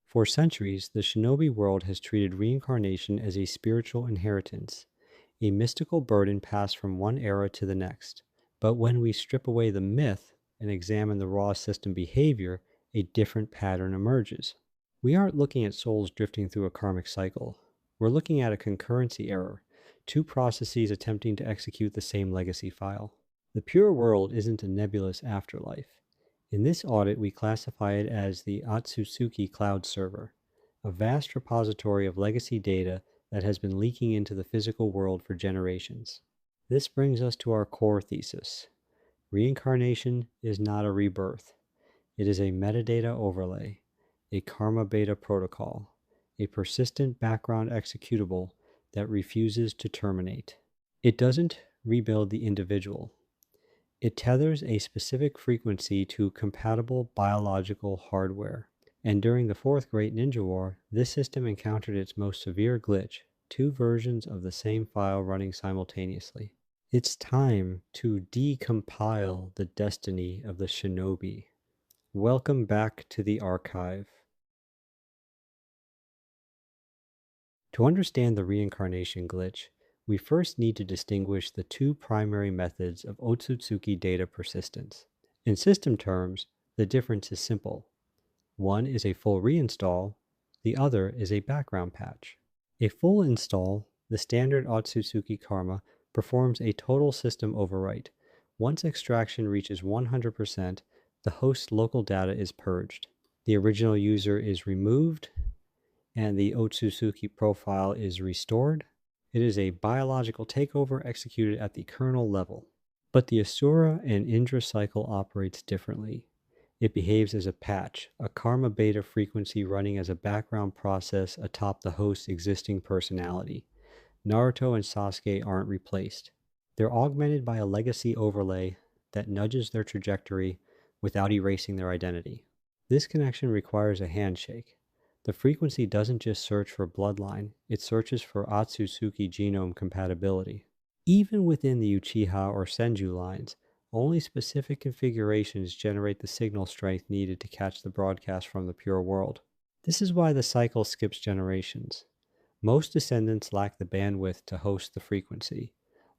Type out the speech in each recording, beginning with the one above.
For centuries, the Shinobi world has treated reincarnation as a spiritual inheritance, a mystical burden passed from one era to the next. But when we strip away the myth and examine the raw system behavior, a different pattern emerges. We aren't looking at souls drifting through a karmic cycle. We're looking at a concurrency error, two processes attempting to execute the same legacy file. The pure world isn't a nebulous afterlife. In this audit, we classify it as the Otsutsuki Cloud Server, a vast repository of legacy data that has been leaking into the physical world for generations. This brings us to our core thesis. Reincarnation is not a rebirth. It is a metadata overlay, a KarmaBeta protocol, a persistent background executable that refuses to terminate. It doesn't rebuild the individual. It tethers a specific frequency to compatible biological hardware. And during the Fourth Great Ninja War, this system encountered its most severe glitch, two versions of the same file running simultaneously. It's time to decompile the destiny of the Shinobi. Welcome back to the archive. To understand the reincarnation glitch, we first need to distinguish the two primary methods of Otsutsuki data persistence. In system terms, the difference is simple. One is a full reinstall, the other is a background patch. A full install, the standard Otsutsuki Karma, performs a total system overwrite. Once extraction reaches 100%, the host's local data is purged. The original user is removed, and the Otsutsuki profile is restored. It is a biological takeover executed at the kernel level. But the Asura and Indra cycle operates differently. It behaves as a patch, a KarmaBeta frequency running as a background process atop the host's existing personality. Naruto and Sasuke aren't replaced. They're augmented by a legacy overlay that nudges their trajectory without erasing their identity. This connection requires a handshake. The frequency doesn't just search for bloodline, it searches for Otsutsuki genome compatibility. Even within the Uchiha or Senju lines, only specific configurations generate the signal strength needed to catch the broadcast from the pure world. This is why the cycle skips generations. Most descendants lack the bandwidth to host the frequency.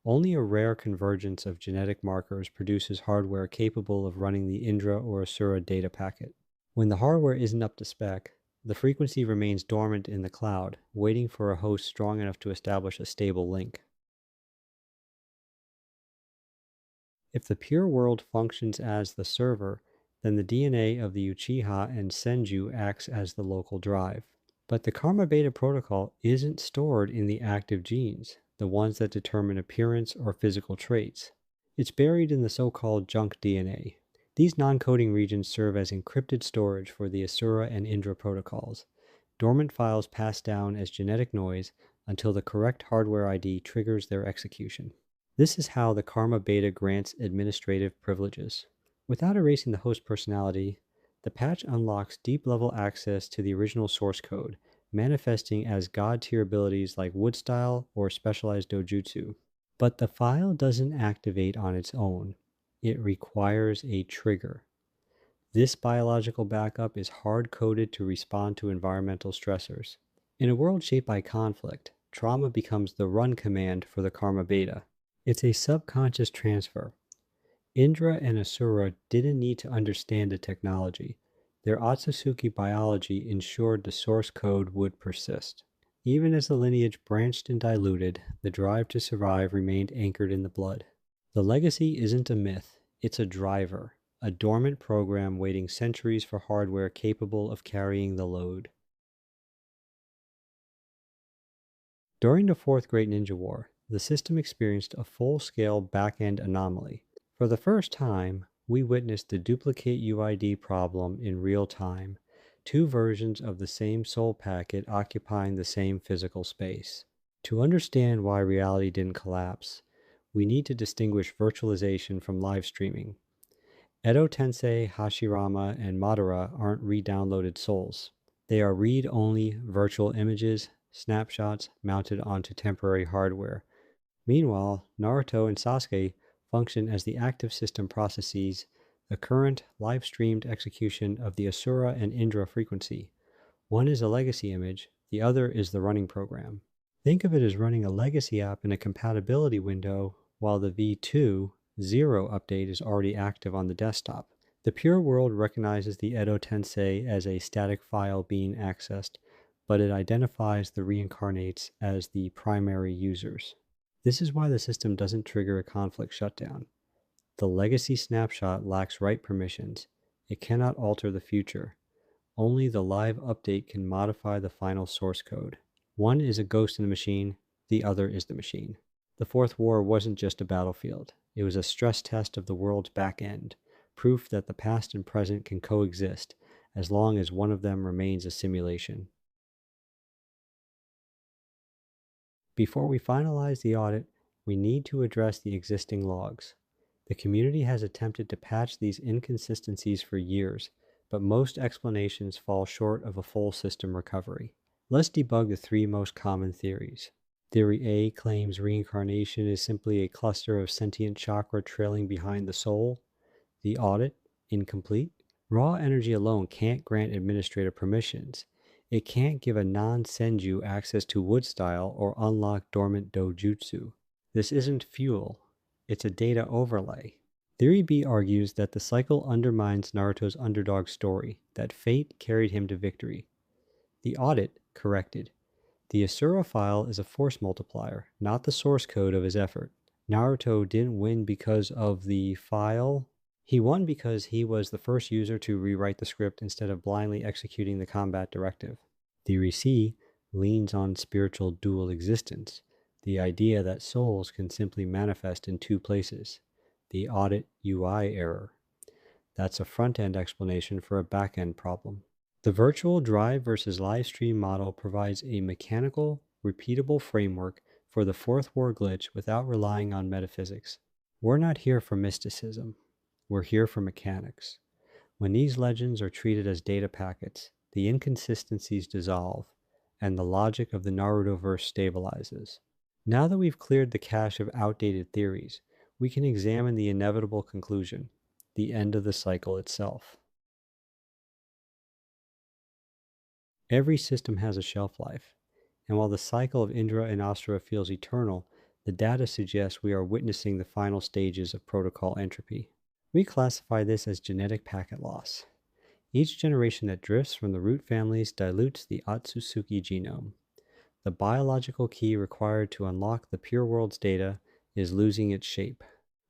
Only a rare convergence of genetic markers produces hardware capable of running the Indra or Asura data packet. When the hardware isn't up to spec, the frequency remains dormant in the cloud, waiting for a host strong enough to establish a stable link. If the pure world functions as the server, then the DNA of the Uchiha and Senju acts as the local drive. But the KarmaBeta protocol isn't stored in the active genes, the ones that determine appearance or physical traits. It's buried in the so-called junk DNA. These non-coding regions serve as encrypted storage for the Asura and Indra protocols. Dormant files pass down as genetic noise until the correct hardware ID triggers their execution. This is how the KarmaBeta grants administrative privileges. Without erasing the host personality, the patch unlocks deep-level access to the original source code, manifesting as god-tier abilities like Woodstyle or specialized dojutsu. But the file doesn't activate on its own. It requires a trigger. This biological backup is hard-coded to respond to environmental stressors. In a world shaped by conflict, trauma becomes the run command for the KarmaBeta. It's a subconscious transfer. Indra and Asura didn't need to understand the technology. Their Otsutsuki biology ensured the source code would persist. Even as the lineage branched and diluted, the drive to survive remained anchored in the blood. The legacy isn't a myth, it's a driver, a dormant program waiting centuries for hardware capable of carrying the load. During the Fourth Great Ninja War, the system experienced a full-scale back-end anomaly. For the first time, we witnessed the duplicate UID problem in real time, two versions of the same soul packet occupying the same physical space. To understand why reality didn't collapse, we need to distinguish virtualization from live streaming. Edo Tensei, Hashirama, and Madara aren't re-downloaded souls. They are read-only virtual images, snapshots mounted onto temporary hardware. Meanwhile, Naruto and Sasuke function as the active system processes the current live-streamed execution of the Asura and Indra frequency. One is a legacy image, the other is the running program. Think of it as running a legacy app in a compatibility window while the v2.0 update is already active on the desktop. The pure world recognizes the Edo Tensei as a static file being accessed, but it identifies the reincarnates as the primary users. This is why the system doesn't trigger a conflict shutdown. The legacy snapshot lacks write permissions. It cannot alter the future. Only the live update can modify the final source code. One is a ghost in the machine, the other is the machine. The Fourth War wasn't just a battlefield. It was a stress test of the world's back end, proof that the past and present can coexist as long as one of them remains a simulation. Before we finalize the audit, we need to address the existing logs. The community has attempted to patch these inconsistencies for years, but most explanations fall short of a full system recovery. Let's debug the three most common theories. Theory A claims reincarnation is simply a cluster of sentient chakra trailing behind the soul. The audit, incomplete. Raw energy alone can't grant administrator permissions. It can't give a non-senju access to wood style or unlock dormant dojutsu. This isn't fuel. It's a data overlay. Theory B argues that the cycle undermines Naruto's underdog story, that fate carried him to victory. The audit corrected. The Asura file is a force multiplier, not the source code of his effort. Naruto didn't win because of the file. He won because he was the first user to rewrite the script instead of blindly executing the combat directive. Theory C leans on spiritual dual existence, the idea that souls can simply manifest in two places. The audit UI error. That's a front-end explanation for a back-end problem. The virtual drive versus live stream model provides a mechanical, repeatable framework for the Fourth War glitch without relying on metaphysics. We're not here for mysticism. We're here for mechanics. When these legends are treated as data packets, the inconsistencies dissolve, and the logic of the Narutoverse stabilizes. Now that we've cleared the cache of outdated theories, we can examine the inevitable conclusion, the end of the cycle itself. Every system has a shelf life, and while the cycle of Indra and Asura feels eternal, the data suggests we are witnessing the final stages of protocol entropy. We classify this as genetic packet loss. Each generation that drifts from the root families dilutes the Otsutsuki genome. The biological key required to unlock the pure world's data is losing its shape.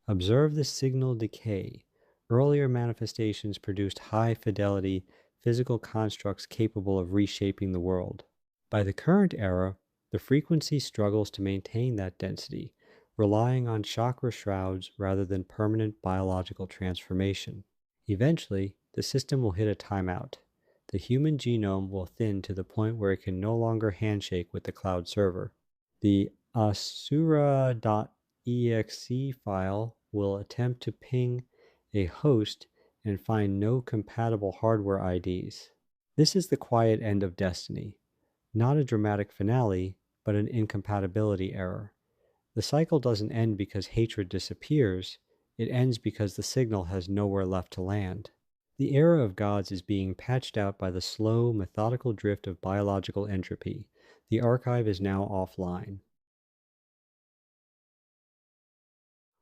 Observe the signal decay. Earlier manifestations produced high-fidelity physical constructs capable of reshaping the world. By the current era, the frequency struggles to maintain that density, relying on chakra shrouds rather than permanent biological transformation. Eventually, the system will hit a timeout. The human genome will thin to the point where it can no longer handshake with the cloud server. The Asura.exe file will attempt to ping a host and find no compatible hardware IDs. This is the quiet end of Destiny, not a dramatic finale, but an incompatibility error. The cycle doesn't end because hatred disappears, it ends because the signal has nowhere left to land. The era of gods is being patched out by the slow, methodical drift of biological entropy. The archive is now offline.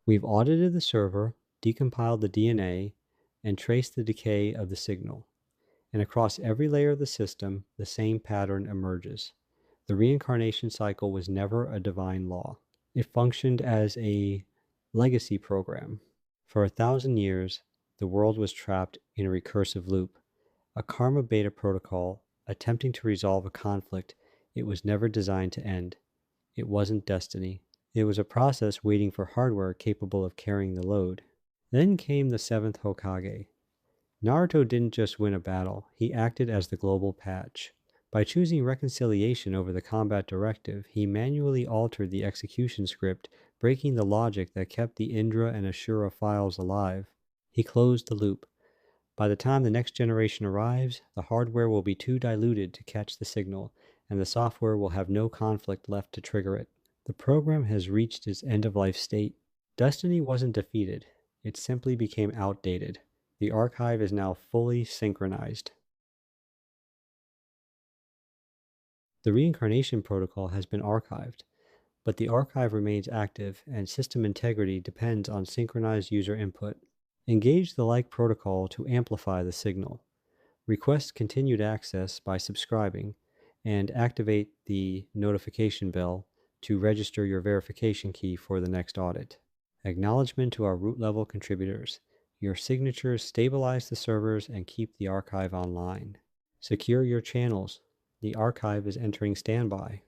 We've audited the server, decompiled the DNA, and traced the decay of the signal. And across every layer of the system, the same pattern emerges. The reincarnation cycle was never a divine law. It functioned as a legacy program. For 1,000 years, the world was trapped in a recursive loop, a KarmaBeta protocol attempting to resolve a conflict it was never designed to end. It wasn't destiny. It was a process waiting for hardware capable of carrying the load. Then came the 7th Hokage. Naruto didn't just win a battle, he acted as the global patch. By choosing reconciliation over the combat directive, he manually altered the execution script, breaking the logic that kept the Indra and Asura files alive. He closed the loop. By the time the next generation arrives, the hardware will be too diluted to catch the signal, and the software will have no conflict left to trigger it. The program has reached its end-of-life state. Destiny wasn't defeated. It simply became outdated. The archive is now fully synchronized. The reincarnation protocol has been archived, but the archive remains active and system integrity depends on synchronized user input. Engage the like protocol to amplify the signal. Request continued access by subscribing, and activate the notification bell to register your verification key for the next audit. Acknowledgement to our root level contributors. Your signatures stabilize the servers and keep the archive online. Secure your channels. The archive is entering standby.